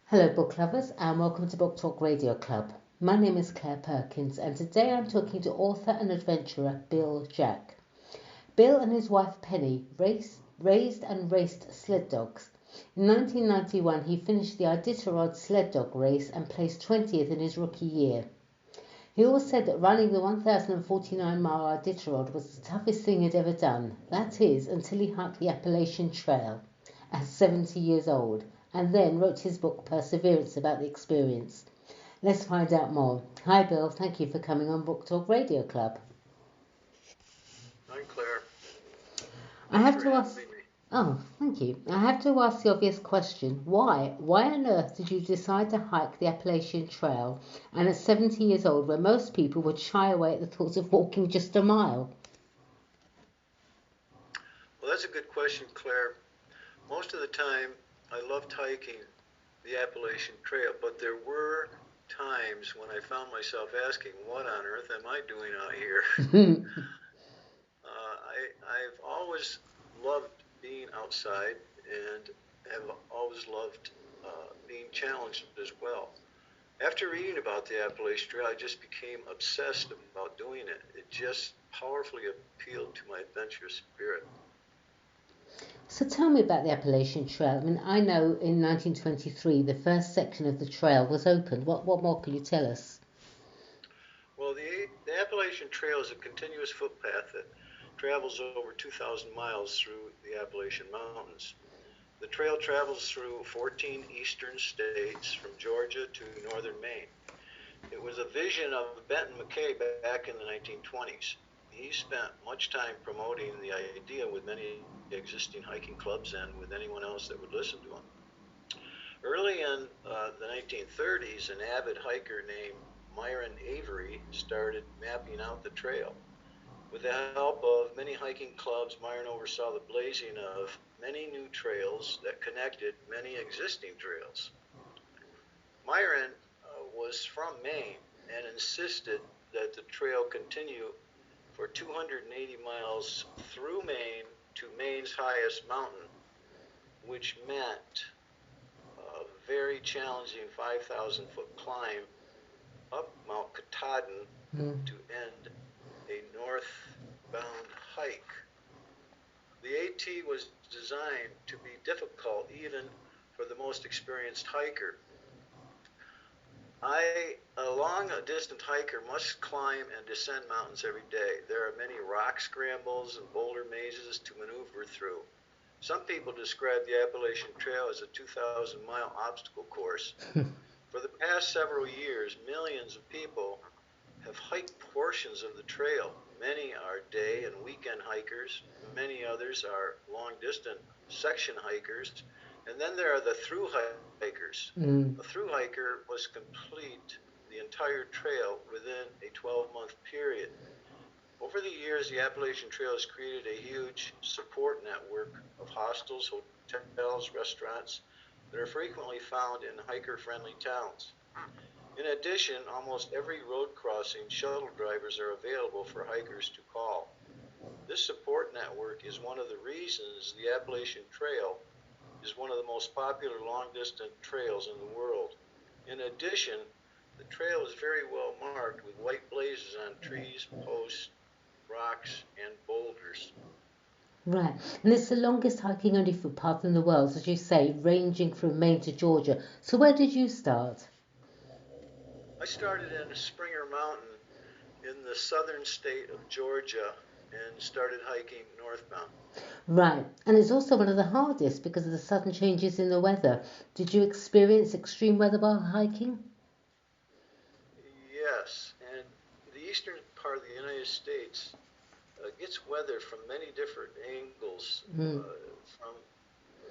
Hello, book lovers, and welcome to Book Talk Radio Club. My name is Claire Perkins, and today I'm talking to author and adventurer Bill Jack. Bill and his wife Penny raised and raced sled dogs. In 1991, he finished the Iditarod sled dog race and placed 20th in his rookie year. He always said that running the 1,049-mile Iditarod was the toughest thing he'd ever done. That is, until he hiked the Appalachian Trail at 70 years old, and then wrote his book Perseverance about the experience. Let's find out more. Hi Bill, thank you for coming on Book Talk Radio Club. Hi Claire. I have to ask. Thank you. I have to ask the obvious question. Why? Why on earth did you decide to hike the Appalachian Trail and at 70 years old, where most people would shy away at the thought of walking just a mile? Well, that's a good question, Claire. Most of the time, I loved hiking the Appalachian Trail, but there were times when I found myself asking, what on earth am I doing out here? I've always loved being outside and have always loved being challenged as well. After reading about the Appalachian Trail, I just became obsessed about doing it. It just powerfully appealed to my adventurous spirit. So tell me about the Appalachian Trail. I mean, I know in 1923 the first section of the trail was opened. What more can you tell us? Well, the Appalachian Trail is a continuous footpath that travels over 2,000 miles through the Appalachian Mountains. The trail travels through 14 eastern states from Georgia to northern Maine. It was a vision of Benton MacKaye back in the 1920s. He spent much time promoting the idea with many existing hiking clubs and with anyone else that would listen to him. Early in the 1930s, an avid hiker named Myron Avery started mapping out the trail. With the help of many hiking clubs, Myron oversaw the blazing of many new trails that connected many existing trails. Myron was from Maine and insisted that the trail continue for 280 miles through Maine to Maine's highest mountain, which meant a very challenging 5,000-foot climb up Mount Katahdin to end a northbound hike. The AT was designed to be difficult even for the most experienced hiker. A long-distance hiker must climb and descend mountains every day. There are many rock scrambles and boulder mazes to maneuver through. Some people describe the Appalachian Trail as a 2,000-mile obstacle course. For the past several years, millions of people have hiked portions of the trail. Many are day and weekend hikers. Many others are long-distance section hikers. And then there are the through hikers. A through hiker must complete the entire trail within a 12-month period. Over the years, the Appalachian Trail has created a huge support network of hostels, hotels, restaurants that are frequently found in hiker-friendly towns. In addition, almost every road crossing, shuttle drivers are available for hikers to call. This support network is one of the reasons the Appalachian Trail is one of the most popular long-distance trails in the world. In addition, the trail is very well marked with white blazes on trees, posts, rocks, and boulders. Right, and it's the longest hiking only footpath in the world, as you say, ranging from Maine to Georgia. So where did you start? I started in Springer Mountain in the southern state of Georgia and started hiking northbound. Right, and it's also one of the hardest because of the sudden changes in the weather. Did you experience extreme weather while hiking? Yes, and the eastern part of the United States gets weather from many different angles. From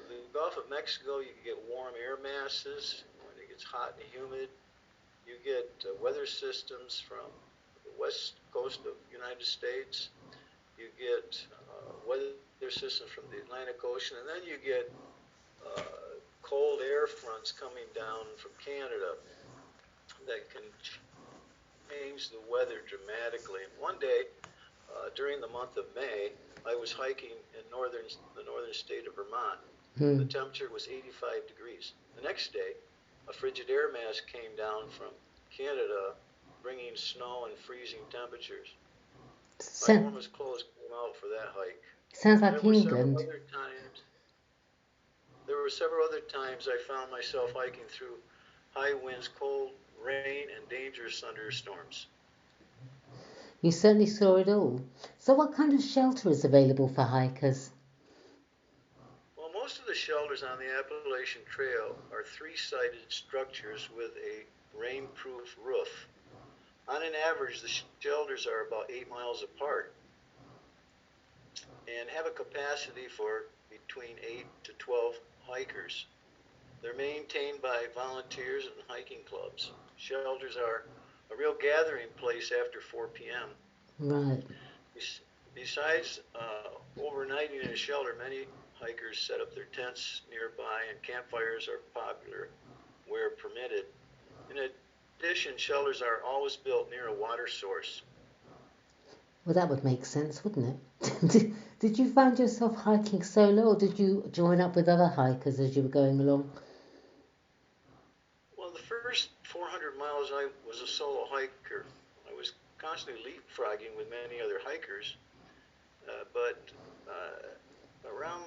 the Gulf of Mexico, you get warm air masses when it gets hot and humid. You get weather systems from the west coast of the United States. You get weather systems from the Atlantic Ocean, and then you get cold air fronts coming down from Canada that can change the weather dramatically. And one day, during the month of May, I was hiking in the northern state of Vermont. The temperature was 85 degrees. The next day, a frigid air mass came down from Canada, bringing snow and freezing temperatures. My So, warmest clothes came out for that hike. sounds And there like were several England. other times. There were several other times I found myself hiking through high winds, cold rain, and dangerous thunderstorms. You certainly saw it all. So, what kind of shelter is available for hikers? Well, most of the shelters on the Appalachian Trail are three-sided structures with a rain-proof roof. On an average, the shelters are about 8 miles apart and have a capacity for between 8 to 12 hikers. They're maintained by volunteers and hiking clubs. Shelters are a real gathering place after 4 p.m. Right. Besides overnighting in a shelter, many hikers set up their tents nearby, and campfires are popular where permitted. In addition, shelters are always built near a water source. Well, that would make sense, wouldn't it? Did you find yourself hiking solo, or did you join up with other hikers as you were going along? Well, the first 400 miles I was a solo hiker. I was constantly leapfrogging with many other hikers, but around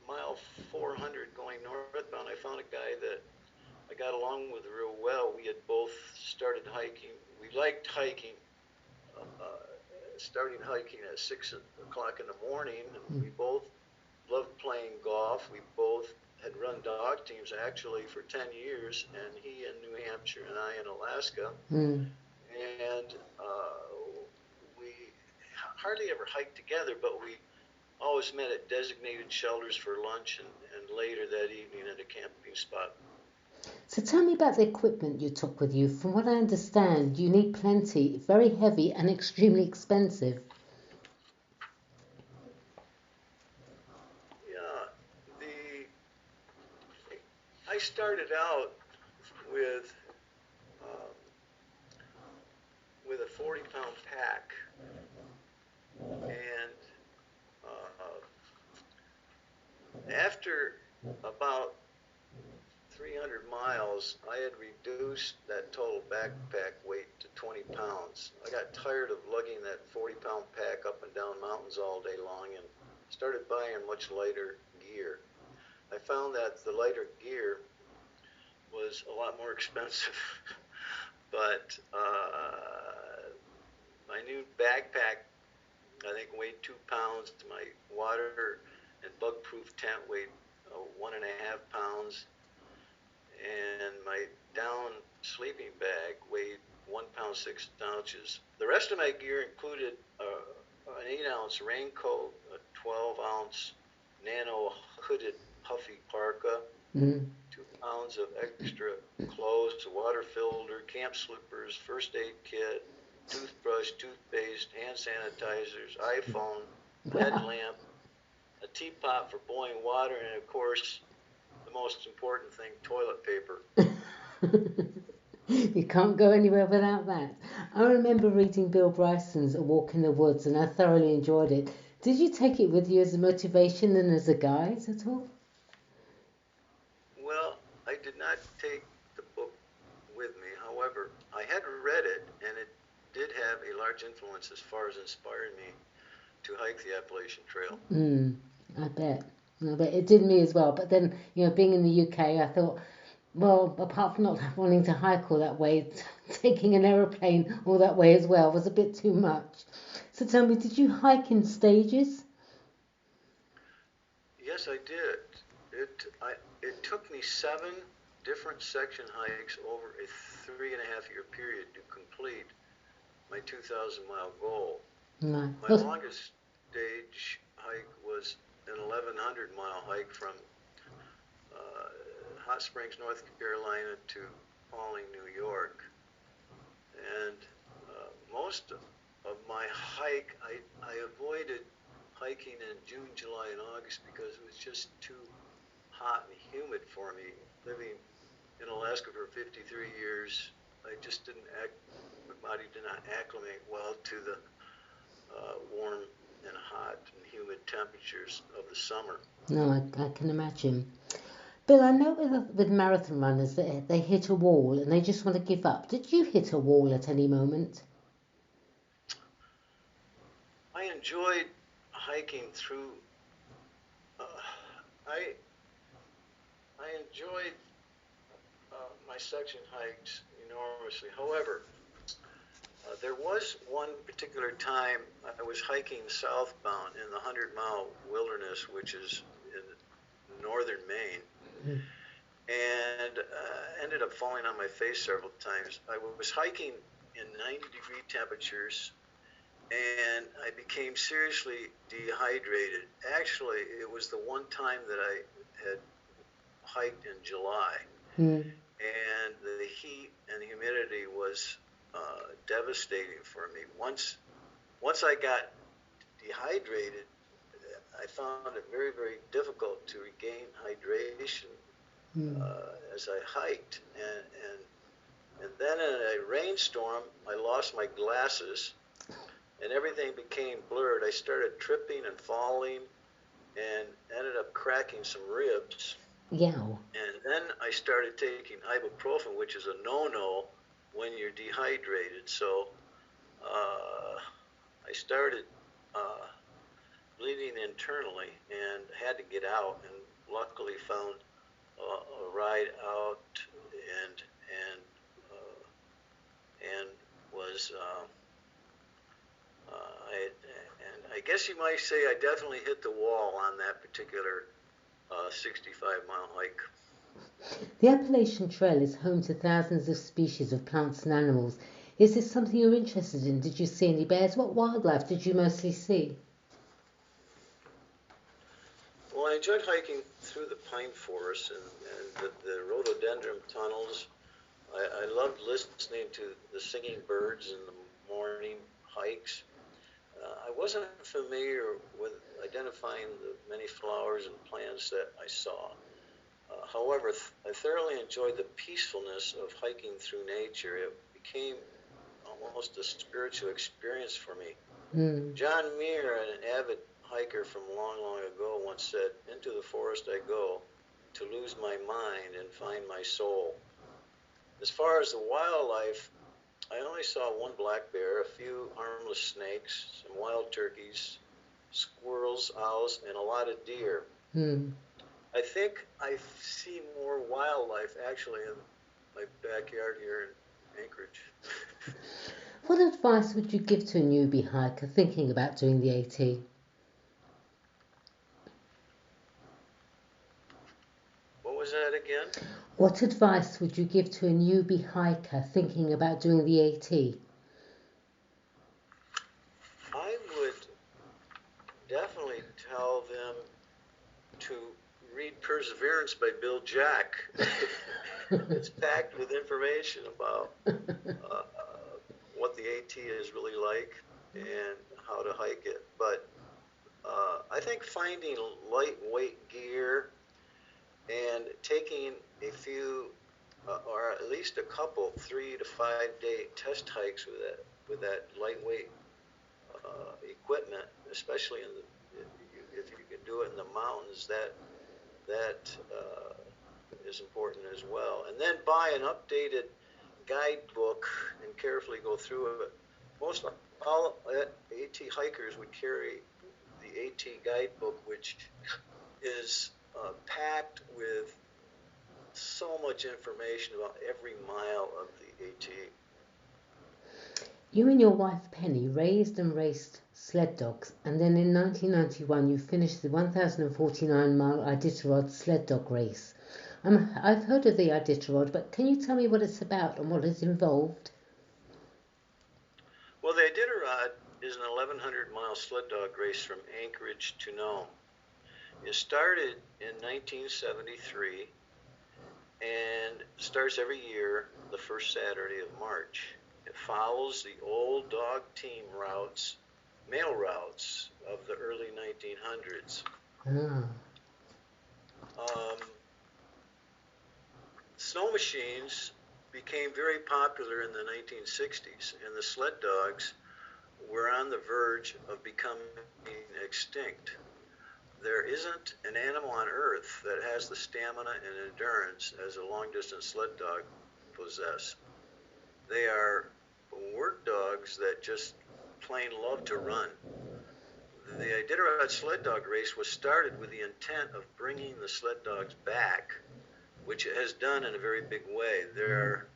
mile 400 going northbound, I found a guy that I got along with real well. We had both started hiking. We liked hiking, starting hiking at 6 o'clock in the morning, and Mm. we both loved playing golf. We both had run dog teams actually for 10 years, and he in New Hampshire and I in Alaska. Mm. And we hardly ever hiked together, but we always met at designated shelters for lunch and later that evening at a camping spot. So tell me about the equipment you took with you. From what I understand, you need plenty, very heavy and extremely expensive. Yeah, the I started out with um, with a 40-pound pack, and after about 300 miles, I had reduced that total backpack weight to 20 pounds. I got tired of lugging that 40-pound pack up and down mountains all day long and started buying much lighter gear. I found that the lighter gear was a lot more expensive, but my new backpack, I think, weighed 2 pounds. My water and bug-proof tent weighed 1.5 pounds, and my down sleeping bag weighed 1 pound 6 ounces. The rest of my gear included an 8-ounce raincoat, a 12-ounce nano hooded puffy parka, Mm. 2 pounds of extra clothes, a water filter, camp slippers, first aid kit, toothbrush, toothpaste, hand sanitizers, iPhone, Wow. headlamp, a teapot for boiling water, and of course, the most important thing, toilet paper. You can't go anywhere without that. I remember reading Bill Bryson's A Walk in the Woods and I thoroughly enjoyed it. Did you take it with you as a motivation and as a guide at all? Well, I did not take the book with me. However, I had read it, and it did have a large influence as far as inspiring me to hike the Appalachian Trail. Mm, I bet. I bet it did me as well. But then, being in the UK, I thought, well, apart from not wanting to hike all that way, taking an aeroplane all that way as well was a bit too much. So tell me, did you hike in stages? Yes, I did. It took me 7 different section hikes over a 3.5 year period to complete my 2,000-mile goal. No. My longest stage hike was an 1,100-mile hike from Hot Springs, North Carolina to Pawling, New York. And most of my hike, I avoided hiking in June, July, and August because it was just too hot and humid for me. Living in Alaska for 53 years, I just my body did not acclimate well to the warm and hot and humid temperatures of the summer. No, I can imagine. Bill, I know with marathon runners that they hit a wall and they just want to give up. Did you hit a wall at any moment? I enjoyed hiking through. Uh, I I enjoyed my section hikes enormously. However, there was one particular time I was hiking southbound in the 100-mile wilderness, which is in northern Maine, Mm. and ended up falling on my face several times. I was hiking in 90-degree temperatures, and I became seriously dehydrated. Actually, it was the one time that I had hiked in July, Mm. and the heat and humidity was devastating for me. Once I got dehydrated, I found it very, very difficult to regain hydration Mm. as I hiked. And then in a rainstorm, I lost my glasses and everything became blurred. I started tripping and falling and ended up cracking some ribs. Yeah. And then I started taking ibuprofen, which is a no-no when you're dehydrated. So I started uh, bleeding internally and had to get out, and luckily found a ride out and and uh, and was I guess you might say I definitely hit the wall on that particular 65-mile hike. The Appalachian Trail is home to thousands of species of plants and animals. Is this something you're interested in? Did you see any bears? What wildlife did you mostly see? Well, I enjoyed hiking through the pine forest and the rhododendron tunnels. I loved listening to the singing birds in the morning hikes. I wasn't familiar with identifying the many flowers and plants that I saw. However, I thoroughly enjoyed the peacefulness of hiking through nature. It became almost a spiritual experience for me. Hmm. John Muir, an avid hiker from long, long ago, once said, "Into the forest I go to lose my mind and find my soul." As far as the wildlife, I only saw one black bear, a few harmless snakes, some wild turkeys, squirrels, owls, and a lot of deer. Hmm. I think I see more wildlife actually in my backyard here in Anchorage. What advice would you give to a newbie hiker thinking about doing the AT? What was that again? What advice would you give to a newbie hiker thinking about doing the AT? I would definitely tell them to read Perseverance by Bill Jack. It's packed with information about uh, what the AT is really like and how to hike it. But I think finding lightweight gear and taking a few, or at least a couple, 3 to 5 day test hikes with that lightweight equipment, especially if you can do it in the mountains, that is important as well. And then buy an updated guidebook and carefully go through it. Most all AT hikers would carry the AT guidebook, which is packed with so much information about every mile of the AT. You and your wife Penny raised and raced sled dogs, and then in 1991 you finished the 1,049-mile Iditarod sled dog race. I've heard of the Iditarod, but can you tell me what it's about and what is involved? Well, the Iditarod is an 1,100-mile sled dog race from Anchorage to Nome. It started in 1973 and starts every year the first Saturday of March. It follows the old dog team routes, mail routes of the early 1900s. Ah. Um, Snow machines became very popular in the 1960s, and the sled dogs were on the verge of becoming extinct. there isn't an animal on earth that has the stamina and endurance as a long-distance sled dog possess. They are work dogs that just plain love to run. The Iditarod sled dog race was started with the intent of bringing the sled dogs back, which it has done in a very big way. There are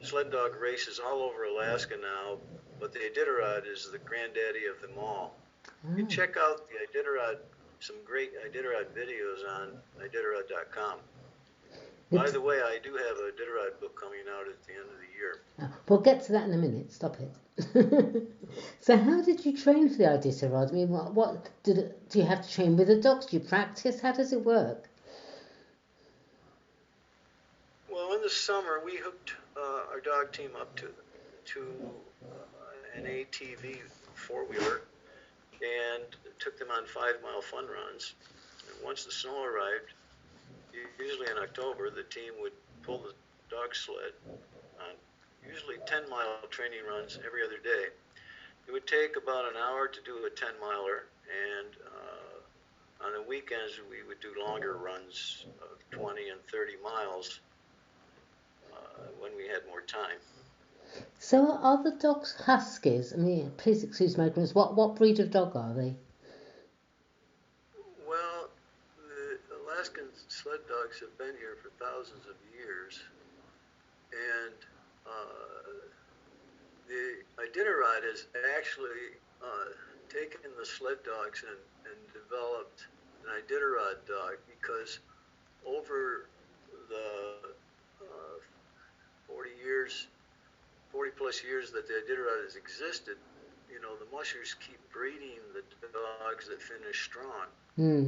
sled dog races all over Alaska now, but the Iditarod is the granddaddy of them all. You check out the Iditarod, some great Iditarod videos on Iditarod.com. By the way, I do have a Iditarod book coming out at the end of the year. We'll get to that in a minute. Stop it. So how did you train for the Iditarod? I mean, what do you have to train with the dogs? Do you practice? How does it work? Well, in the summer, we hooked our dog team up to an ATV four-wheeler and took them on 5-mile fun runs. And once the snow arrived, usually in October, the team would pull the dog sled on usually 10-mile training runs every other day. It would take about an hour to do a 10-miler, and on the weekends we would do longer runs of 20 and 30 miles when we had more time. So are the dogs huskies? I mean, please excuse my ignorance. What breed of dog are they? Well, the Alaskan sled dogs have been here for thousands of years, and the Iditarod has actually taken the sled dogs and developed an Iditarod dog, because over the 40 plus years that the Iditarod has existed, you know, the mushers keep breeding the dogs that finish strong.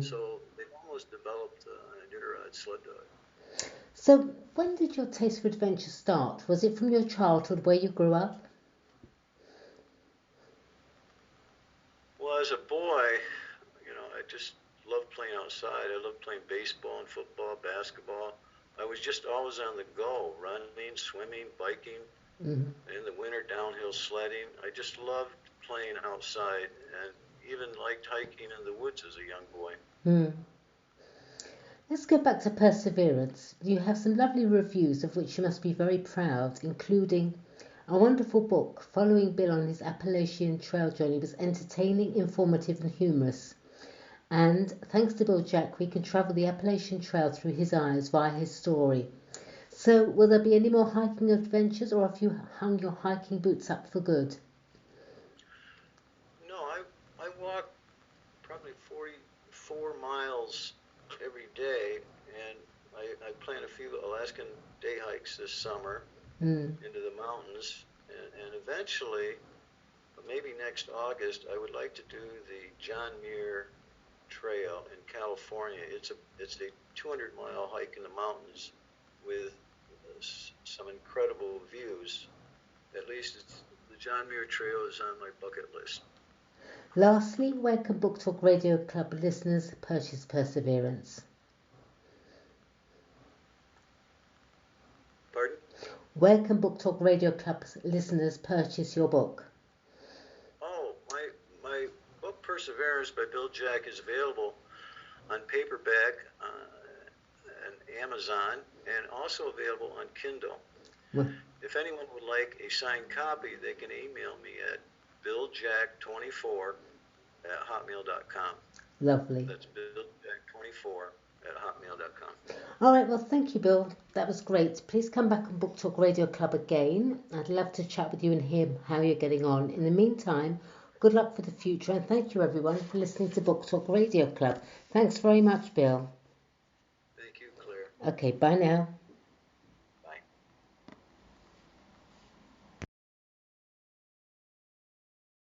So they've almost developed an Iditarod sled dog. So when did your taste for adventure start? Was it from your childhood where you grew up? Well, as a boy, you know, I just loved playing outside. I loved playing baseball and football, basketball. I was just always on the go, running, swimming, biking, in the winter downhill sledding. I just loved playing outside, and even liked hiking in the woods as a young boy. Let's go back to Perseverance. You have some lovely reviews of which you must be very proud, including a wonderful book following Bill on his Appalachian Trail journey was entertaining, informative and humorous. And thanks to Bill Jack, we can travel the Appalachian Trail through his eyes via his story. So will there be any more hiking adventures, or have you hung your hiking boots up for good? No, I walk probably 44 miles every day, and I plan a few Alaskan day hikes this summer into the mountains, and eventually, maybe next August, I would like to do the John Muir Trail in California. It's a 200-mile hike in the mountains with some incredible views. At least the John Muir Trail is on my bucket list. Lastly, where can Book Talk Radio Club listeners purchase Perseverance? Pardon? Where can Book Talk Radio Club's listeners purchase your book? Oh, my book Perseverance by Bill Jack is available on paperback and Amazon, and also available on Kindle. If anyone would like a signed copy, they can email me at billjack24@hotmail.com. Lovely. That's billjack24@hotmail.com. All right, well, thank you, Bill. That was great. Please come back on Book Talk Radio Club again. I'd love to chat with you and hear how you're getting on. In the meantime, good luck for the future, and thank you, everyone, for listening to Book Talk Radio Club. Thanks very much, Bill. Thank you, Claire. Okay, bye now.